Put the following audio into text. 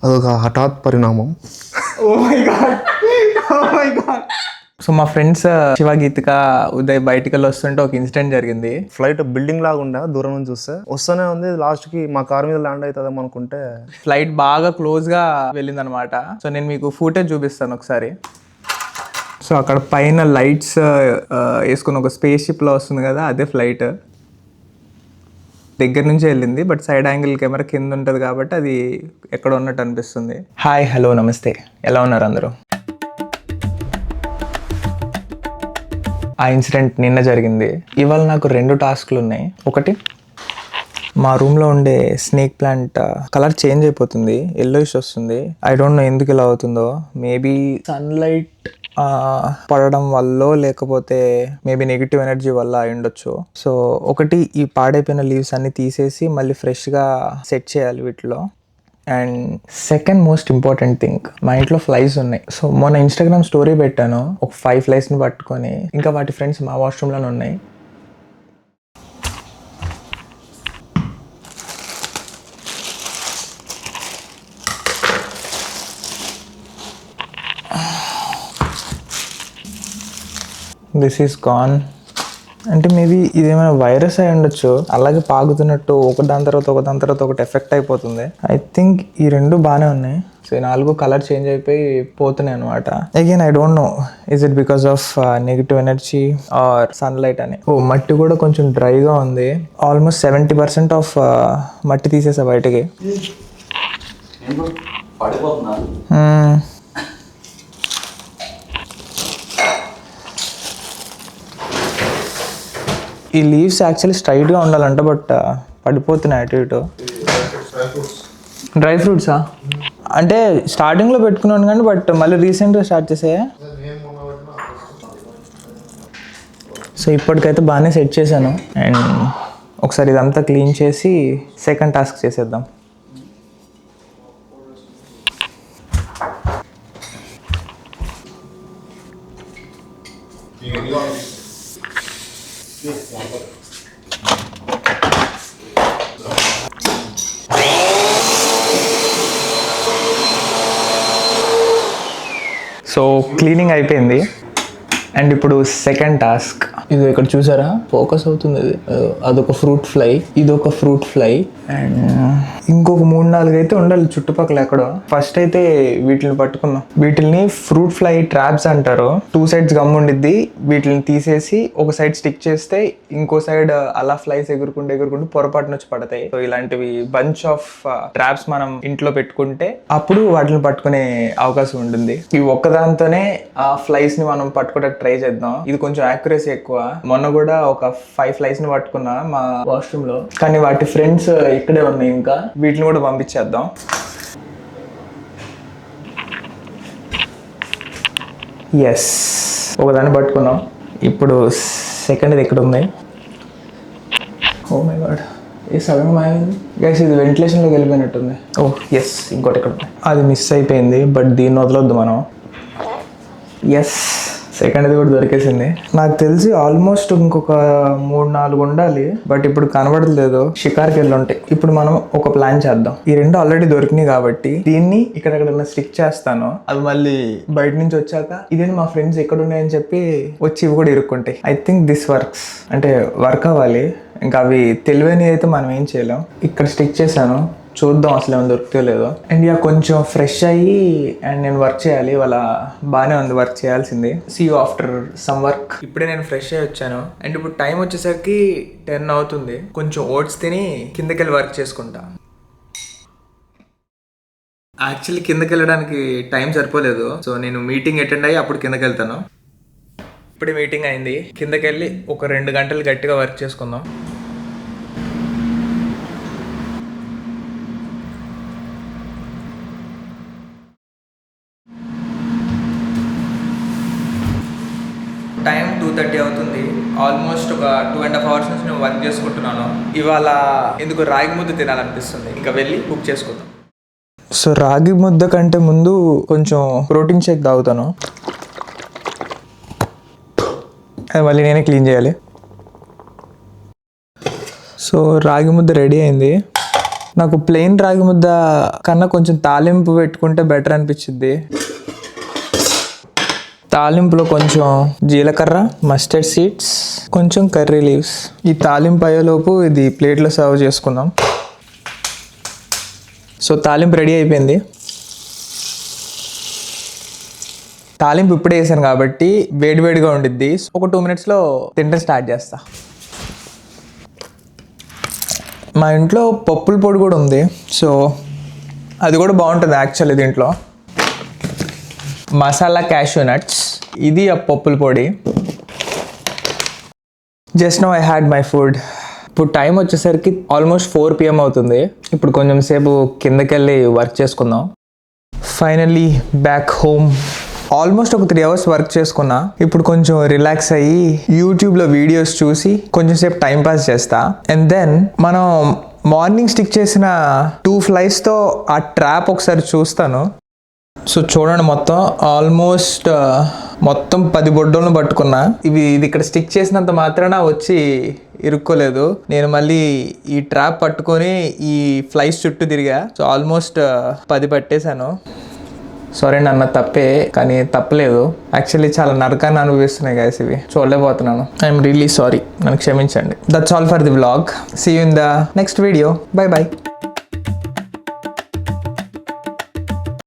అదొక హఠాత్ పరిణామం. Oh my god, oh my god. So మా ఫ్రెండ్స్ శివ, గీతిక, ఉదయ్ బయటికి వెళ్ళి వస్తుంటే ఒక ఇన్సిడెంట్ జరిగింది. ఫ్లైట్ బిల్డింగ్ లాగా ఉండే దూరం నుంచి చూస్తే వస్తూనే ఉంది. లాస్ట్కి మా కార్ మీద ల్యాండ్ అవుతుందేమో అనుకుంటే ఫ్లైట్ బాగా క్లోజ్గా వెళ్ళింది అనమాట. సో నేను మీకు ఫుటేజ్ చూపిస్తాను ఒకసారి. సో అక్కడ పైన లైట్స్ వేసుకుని ఒక స్పేస్ షిప్లో వస్తుంది కదా, అదే ఫ్లైట్. దగ్గర నుంచే వెళ్ళింది, బట్ సైడ్ యాంగిల్ కెమెరా కింద ఉంటుంది కాబట్టి అది ఎక్కడ ఉన్నట్టు అనిపిస్తుంది. హాయ్, హలో, నమస్తే, ఎలా ఉన్నారు అందరూ? ఆ ఇన్సిడెంట్ నిన్న జరిగింది. ఇవాళ నాకు 2 టాస్క్లు ఉన్నాయి. ఒకటి, మా రూమ్లో ఉండే స్నేక్ ప్లాంట్ కలర్ చేంజ్ అయిపోతుంది, ఎల్లోయిష్ వస్తుంది. ఐ డోంట్ నో ఎందుకు ఇలా అవుతుందో. మేబీ సన్లైట్ పడడం వల్ల, లేకపోతే మేబీ నెగిటివ్ ఎనర్జీ వల్ల అయి ఉండొచ్చు. సో ఒకటి, ఈ పాడైపోయిన లీవ్స్ అన్ని తీసేసి మళ్ళీ ఫ్రెష్గా సెట్ చేయాలి వీటిలో. And second most important thing, మా ఇంట్లో ఫ్లైస్ ఉన్నాయి. సో మొన్న ఇన్స్టాగ్రామ్ స్టోరీ పెట్టాను, ఒక 5 ఫ్లైస్ని పట్టుకొని. ఇంకా వాటి ఫ్రెండ్స్ మా వాష్రూమ్లోనే ఉన్నాయి. This is gone. అంటే మేబీ ఇదేమైనా వైరస్ అయి ఉండొచ్చు, అలాగే పాగుతున్నట్టు ఒకదాని తర్వాత ఒకటి ఎఫెక్ట్ అయిపోతుంది. ఐ థింక్ ఈ 2 బాగానే ఉన్నాయి. సో ఈ 4 కలర్ చేంజ్ అయిపోయి పోతున్నాయి అనమాట. Again I don't know, is it because of negative energy or sunlight అని. మట్టి కూడా కొంచెం డ్రైగా ఉంది. ఆల్మోస్ట్ 70% ఆఫ్ మట్టి తీసేసా బయటకి. ఈ లీవ్స్ యాక్చువల్లీ స్ట్రైట్గా ఉండాలంట, బట్ పడిపోతున్నాయి అటు ఇటు. డ్రై ఫ్రూట్సా? అంటే స్టార్టింగ్లో పెట్టుకున్నాను కానీ, బట్ మళ్ళీ రీసెంట్గా స్టార్ట్ చేసాయా? సో ఇప్పటికైతే బాగానే సెట్ చేశాను. అండ్ ఒకసారి ఇదంతా క్లీన్ చేసి సెకండ్ టాస్క్ చేసేద్దాం. సో క్లీనింగ్ అయిపోయింది. అండ్ ఇప్పుడు సెకండ్ టాస్క్. ఇది ఇక్కడ చూసారా, ఫోకస్ అవుతుంది. ఇది అదొక ఫ్రూట్ ఫ్లై, ఇదొక ఫ్రూట్ ఫ్లై, అండ్ ఇంకొక 3-4 అయితే ఉండాలి చుట్టుపక్కల ఎక్కడో. ఫస్ట్ అయితే వీటిని పట్టుకుందాం. వీటిని ఫ్రూట్ ఫ్లై ట్రాప్స్ అంటారు. 2 sides గమ్ ఉండిద్ది. వీటిని తీసేసి ఒక సైడ్ స్టిక్ చేస్తే ఇంకో సైడ్ అలా ఫ్లైస్ ఎగురుకుంటూ పొరపాటున వచ్చి పడతాయి. సో ఇలాంటివి బంచ్ ఆఫ్ ట్రాప్స్ మనం ఇంట్లో పెట్టుకుంటే అప్పుడు వాటిని పట్టుకునే అవకాశం ఉంటుంది. ఈ ఒక్కదాంతోనే ఆ ఫ్లైస్ ని మనం పట్టుకోవడానికి ట్రై చేద్దాం. ఇది కొంచెం యాక్యురసీ ఎక్కువ. మొన్న కూడా ఒక 5 ఫ్లైస్ ని పట్టుకున్నా మా వాష్రూమ్ లో, కానీ వాటి ఫ్రెండ్స్ ఇక్కడే ఉన్నాయి. ఇంకా వీటిని కూడా పంపించేద్దాం. ఎస్, ఒకదాన్ని పట్టుకున్నాం. ఇప్పుడు సెకండ్ ఎక్కడ ఉంది? ఓ మై గాడ్, ఏ సగం మాయింది గైస్. ఇది వెంటిలేషన్లోకి వెళ్ళిపోయినట్టుంది. ఓ ఎస్, ఇంకోటి ఎక్కడ ఉంది? అది మిస్ అయిపోయింది, బట్ దీన్ని వదలొద్దు మనం. ఎస్, సెకండ్ది కూడా దొరికేసింది. నాకు తెలిసి ఆల్మోస్ట్ ఇంకొక 3-4 ఉండాలి, బట్ ఇప్పుడు కనబడలేదు. షికార్కి వెళ్ళి ఉంటాయి. ఇప్పుడు మనం ఒక ప్లాన్ చేద్దాం. ఈ 2 ఆల్రెడీ దొరికినాయి కాబట్టి దీన్ని ఇక్కడ స్టిక్ చేస్తాను. అవి మళ్ళీ బయట నుంచి వచ్చాక ఇదే మా ఫ్రెండ్స్ ఎక్కడ ఉన్నాయని చెప్పి వచ్చి ఇవి కూడా ఇరుక్కుంటాయి. I think this works. అంటే వర్క్ అవ్వాలి. ఇంకా అవి తెలివైనవి అయితే మనం ఏం చేయలేం. ఇక్కడ స్టిక్ చేశాను, చూద్దాం అసలు ఏమైనా దొరికితే లేదో. అండ్ ఇక కొంచెం ఫ్రెష్ అయ్యి అండ్ నేను వర్క్ చేయాలి. వాళ్ళ బాగానే ఉంది వర్క్ చేయాల్సింది. See you after some work. ఇప్పుడే నేను ఫ్రెష్ అయ్యి వచ్చాను. అండ్ ఇప్పుడు టైం వచ్చేసరికి 10 అవుతుంది. కొంచెం ఓట్స్ తిని కిందకి వెళ్ళి వర్క్ చేసుకుంటా. యాక్చువల్లీ కిందకి వెళ్ళడానికి టైం సరిపోలేదు. సో నేను మీటింగ్ అటెండ్ అయ్యి అప్పుడు కిందకి వెళ్తాను. ఇప్పుడే మీటింగ్ అయింది. కిందకి వెళ్ళి ఒక 2 గంటలు గట్టిగా వర్క్ చేసుకుందాం. టైం 2:30 అవుతుంది. ఆల్మోస్ట్ ఒక 2.5 hours నుంచి నేను వర్క్ చేసుకుంటున్నాను. ఇవాళ ఎందుకు రాగి ముద్ద తినాలనిపిస్తుంది. ఇంకా వెళ్ళి కుక్ చేసుకుందాం. సో రాగి ముద్ద కంటే ముందు కొంచెం ప్రోటీన్ షేక్ తాగుతాను. అది మళ్ళీ నేనే క్లీన్ చేయాలి. సో రాగి ముద్ద రెడీ అయింది. నాకు ప్లెయిన్ రాగి ముద్ద కన్నా కొంచెం తాలింపు పెట్టుకుంటే బెటర్ అనిపించింది. తాలింపులో కొంచెం జీలకర్ర, మస్టర్డ్ సీడ్స్, కొంచెం కర్రీ లీవ్స్. ఈ తాలింపు అయ్యేలోపు ఇది ప్లేట్లో సర్వ్ చేసుకుందాం. సో తాలింపు రెడీ అయిపోయింది. తాలింపు ఇప్పుడే వేసాను కాబట్టి వేడివేడిగా ఉండిద్ది. ఒక 2 minutesలో తింటే స్టార్ట్ చేస్తా. మా ఇంట్లో పప్పుల పొడి కూడా ఉంది, సో అది కూడా బాగుంటుంది యాక్చువల్లీ. దీంట్లో మసాలా క్యాష్యూ నట్స్, ఇది ఆ పప్పుల పొడి. Just now I had my food. ఇప్పుడు టైం వచ్చేసరికి ఆల్మోస్ట్ 4 PM అవుతుంది. ఇప్పుడు కొంచెం సేపు కిందకి వెళ్ళి వర్క్ చేసుకుందాం. Finally back home. ఆల్మోస్ట్ ఒక 3 hours వర్క్ చేసుకున్నా. ఇప్పుడు కొంచెం రిలాక్స్ అయ్యి యూట్యూబ్లో వీడియోస్ చూసి కొంచెం సేపు టైం పాస్ చేస్తా. అండ్ దెన్ మనం మార్నింగ్ స్టిక్ చేసిన 2 fliesతో ఆ ట్రాప్ ఒకసారి చూస్తాను. సో చూడండి, ఆల్మోస్ట్ మొత్తం 10 బొడ్డలను పట్టుకున్నా. ఇది ఇక్కడ స్టిక్ చేసినంత మాత్రాన వచ్చి ఇరుక్కోలేదు. నేను మళ్ళీ ఈ ట్రాప్ పట్టుకొని ఈ ఫ్లైస్ చుట్టూ తిరిగా. So almost 10 పట్టేశాను. సారీ అన్న, తప్పే, కానీ తప్పలేదు. యాక్చువల్లీ చాలా నరకాన్ని అనుభవిస్తున్నాయి గైస్ ఇవి. చూడలేకపోతున్నాను. ఐఎమ్ రియల్లీ సారీ, నన్ను క్షమించండి. That's all for the vlog. See you in the next video. Bye by.